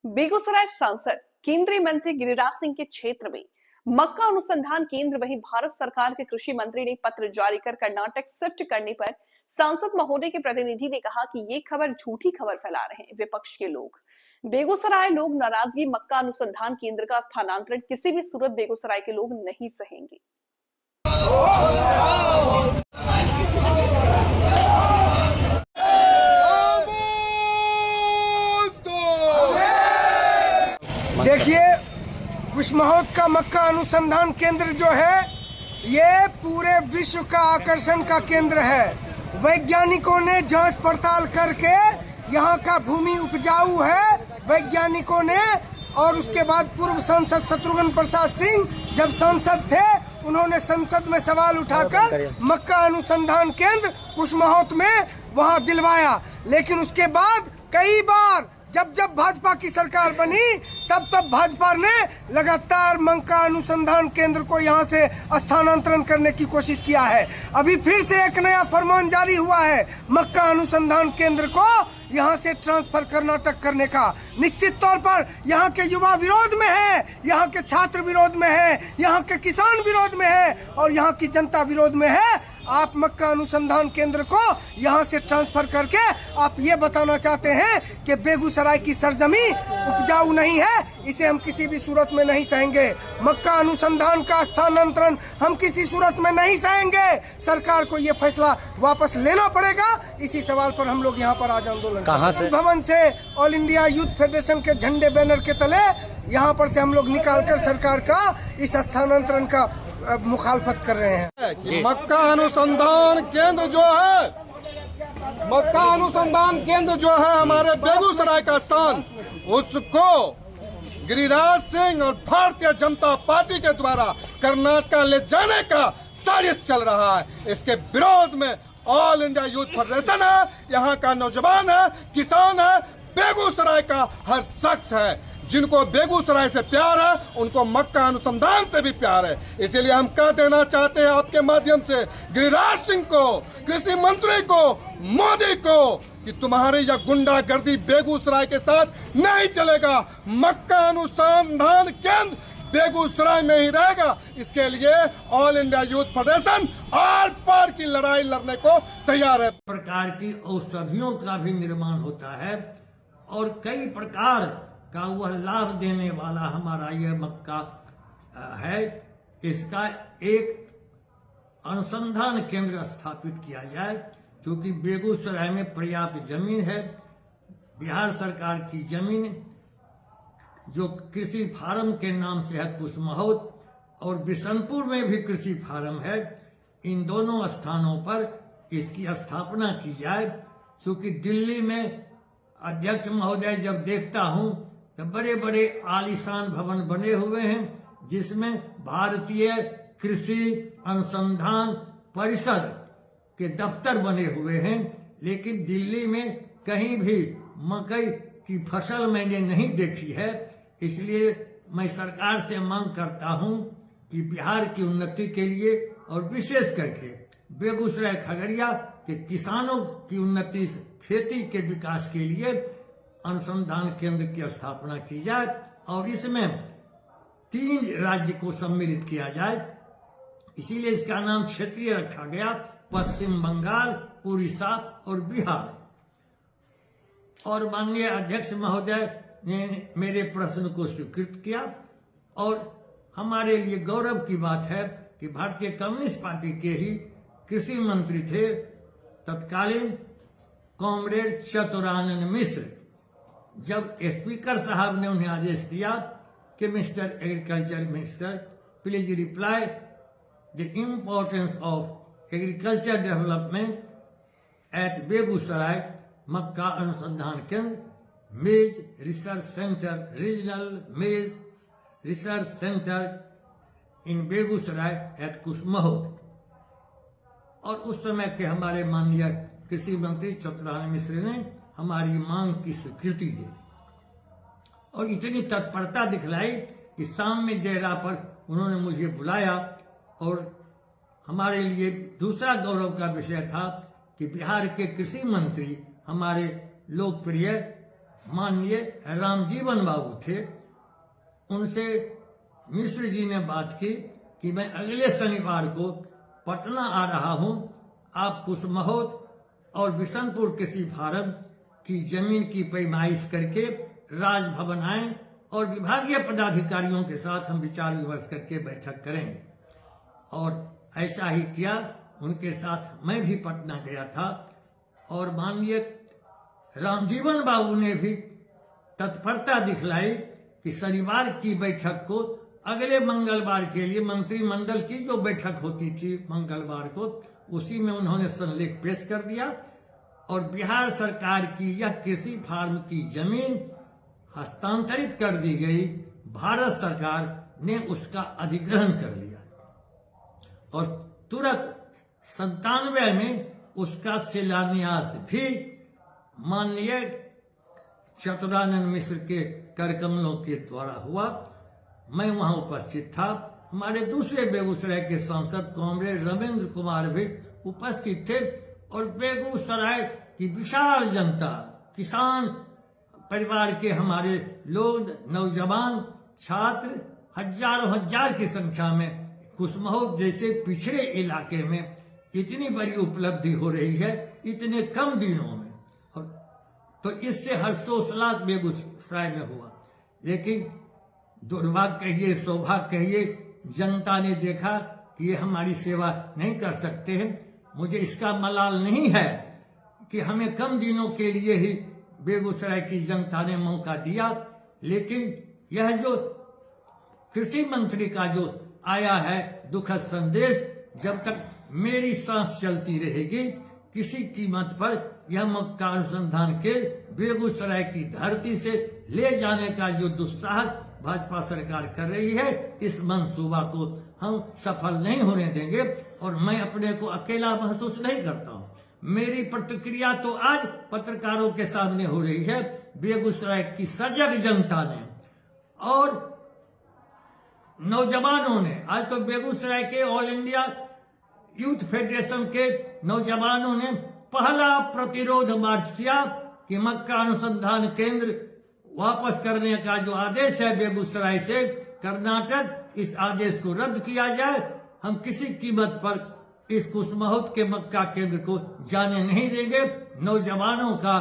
बेगूसराय सांसद केंद्रीय मंत्री गिरिराज सिंह के क्षेत्र में मक्का अनुसंधान केंद्र वहीं भारत सरकार के कृषि मंत्री ने पत्र जारी कर कर्नाटक शिफ्ट करने पर सांसद महोदय के प्रतिनिधि ने कहा कि ये खबर झूठी खबर फैला रहे हैं विपक्ष के लोग। बेगूसराय लोग नाराजगी मक्का अनुसंधान केंद्र का स्थानांतरण किसी भी सूरत बेगूसराय के लोग नहीं सहेंगे। देखिए, कुशमहोत का मक्का अनुसंधान केंद्र जो है ये पूरे विश्व का आकर्षण का केंद्र है। वैज्ञानिकों ने जांच पड़ताल करके यहाँ का भूमि उपजाऊ है वैज्ञानिकों ने। और उसके बाद पूर्व सांसद शत्रुघ्न प्रसाद सिंह जब सांसद थे उन्होंने संसद में सवाल उठाकर मक्का अनुसंधान केंद्र कुशमहोत में वहाँ दिलवाया। लेकिन उसके बाद कई बार जब भाजपा की सरकार बनी तब भाजपा ने लगातार मक्का अनुसंधान केंद्र को यहां से स्थानांतरण करने की कोशिश किया है। अभी फिर से एक नया फरमान जारी हुआ है मक्का अनुसंधान केंद्र को यहां से ट्रांसफर कर्नाटक करने का। निश्चित तौर पर यहां के युवा विरोध में है, यहां के छात्र विरोध में है, यहां के किसान विरोध में है और यहां की जनता विरोध में है। आप मक्का अनुसंधान केंद्र को यहां से ट्रांसफर करके आप ये बताना चाहते हैं कि बेगूसराय की सरजमी उपजाऊ नहीं है, इसे हम किसी भी सूरत में नहीं सहेंगे। मक्का अनुसंधान का स्थानांतरण हम किसी सूरत में नहीं सहेंगे। सरकार को ये फैसला वापस लेना पड़ेगा। इसी सवाल पर हम लोग यहाँ पर आज आंदोलन कहाँ से? भवन से ऑल इंडिया यूथ फेडरेशन के झंडे बैनर के तले यहाँ पर से हम लोग निकालकर सरकार का इस स्थानांतरण का मुखालफत कर रहे हैं। कि मक्का अनुसंधान केंद्र जो है, मक्का अनुसंधान केंद्र जो है हमारे बेगूसराय का स्थान, उसको गिरिराज सिंह और भारतीय जनता पार्टी के द्वारा कर्नाटक ले जाने का साजिश चल रहा है। इसके विरोध में ऑल इंडिया यूथ फेडरेशन है, यहाँ का नौजवान है, किसान है, बेगूसराय का हर शख्स है। जिनको बेगूसराय से प्यार है उनको मक्का अनुसंधान से भी प्यार है। इसीलिए हम कह देना चाहते हैं आपके माध्यम से गिरिराज सिंह को, कृषि मंत्री को, मोदी को कि तुम्हारी यह गुंडागर्दी बेगूसराय के साथ नहीं चलेगा। मक्का अनुसंधान केंद्र बेगूसराय में ही रहेगा। इसके लिए ऑल इंडिया यूथ फेडरेशन आर पार की लड़ाई लड़ने को तैयार है। प्रकार की औषधियों का भी निर्माण होता है और कई प्रकार का वह लाभ देने वाला हमारा यह मक्का है। इसका एक अनुसंधान केंद्र स्थापित किया जाए, क्योंकि बेगूसराय में पर्याप्त जमीन है। बिहार सरकार की जमीन जो कृषि फार्म के नाम से है कुशमहोत, और बिशनपुर में भी कृषि फार्म है। इन दोनों स्थानों पर इसकी स्थापना की जाए। क्योंकि दिल्ली में अध्यक्ष महोदय जब देखता हूं तो बड़े बड़े आलीशान भवन बने हुए हैं जिसमें भारतीय कृषि अनुसंधान परिषद के दफ्तर बने हुए हैं, लेकिन दिल्ली में कहीं भी मकई की फसल मैंने नहीं देखी है। इसलिए मैं सरकार से मांग करता हूं कि बिहार की उन्नति के लिए और विशेष करके बेगूसराय खगड़िया के किसानों की उन्नति, खेती के विकास के लिए अनुसंधान केंद्र की स्थापना की जाए और इसमें 3 राज्य को सम्मिलित किया जाए। इसीलिए इसका नाम क्षेत्रीय रखा गया, पश्चिम बंगाल, उड़ीसा और बिहार। और माननीय अध्यक्ष महोदय ने मेरे प्रश्न को स्वीकृत किया और हमारे लिए गौरव की बात है कि भारतीय कम्युनिस्ट पार्टी के ही कृषि मंत्री थे तत्कालीन कॉमरेड चतुरानंद मिश्र। जब स्पीकर साहब ने उन्हें आदेश दिया कि mister agriculture minister please reply the importance of agriculture development at Begusarai मक्का अनुसंधान केंद्र, maize research centre, regional maize research centre in Begusarai at Kushmahot. और उस समय के हमारे माननीय कृषि मंत्री चतुरानंद मिश्र ने हमारी मांग की स्वीकृति दे दी और इतनी तत्परता दिखलाई कि शाम में डेरा पर उन्होंने मुझे बुलाया। और हमारे लिए दूसरा गौरव का विषय था कि बिहार के कृषि मंत्री हमारे लोकप्रिय माननीय रामजीवन बाबू थे, उनसे मिश्र जी ने बात की कि मैं अगले शनिवार को पटना आ रहा हूं, आप कुशमहोत और बिशनपुर कृषि फार्म की जमीन की पैमाइश करके राजभवन आए और विभागीय पदाधिकारियों के साथ हम विचार विमर्श करके बैठक करेंगे। और ऐसा ही किया, उनके साथ मैं भी पटना गया था और माननीय रामजीवन बाबू ने भी तत्परता दिखलाई कि शनिवार की बैठक को अगले मंगलवार के लिए मंत्रिमंडल की जो बैठक होती थी मंगलवार को, उसी में उन्होंने संलेख पेश कर दिया और बिहार सरकार की यह कृषि फार्म की जमीन हस्तांतरित कर दी गई। भारत सरकार ने उसका अधिग्रहण कर लिया और तुरंत 97 में उसका शिलान्यास भी माननीय चतुरानंद मिश्र के करकमलों के द्वारा हुआ। मैं वहां उपस्थित था, हमारे दूसरे बेगूसराय के सांसद कॉमरेड रविंद्र कुमार भी उपस्थित थे और बेगूसराय की विशाल जनता, किसान परिवार के हमारे लोग, नौजवान, छात्र हजारों हजार की संख्या में कुशमहोत जैसे पिछड़े इलाके में इतनी बड़ी उपलब्धि हो रही है इतने कम दिनों में, और तो इससे हर्षोल्लास बेगूसराय में हुआ। लेकिन दुर्भाग्य कहिए, सौभाग्य कहिए, जनता ने देखा कि ये हमारी सेवा नहीं कर सकते हैं। मुझे इसका मलाल नहीं है कि हमें कम दिनों के लिए ही बेगूसराय की जनता ने मौका दिया, लेकिन यह जो कृषि मंत्री का जो आया है दुखद संदेश, जब तक मेरी सांस चलती रहेगी किसी कीमत पर यह मक्का अनुसंधान के बेगूसराय की धरती से ले जाने का जो दुस्साहस भाजपा सरकार कर रही है, इस मंसूबा को हम सफल नहीं होने देंगे। और मैं अपने को अकेला महसूस नहीं करता हूं, मेरी प्रतिक्रिया तो आज पत्रकारों के सामने हो रही है। बेगूसराय की सजग जनता ने और नौजवानों ने, आज तो बेगूसराय के ऑल इंडिया यूथ फेडरेशन के नौजवानों ने पहला प्रतिरोध मार्च किया कि मक्का अनुसंधान केंद्र वापस करने का जो आदेश है बेगूसराय से कर्नाटक, इस आदेश को रद्द किया जाए। हम किसी कीमत पर इस कुशमहोत के मक्का केंद्र को जाने नहीं देंगे। नौजवानों का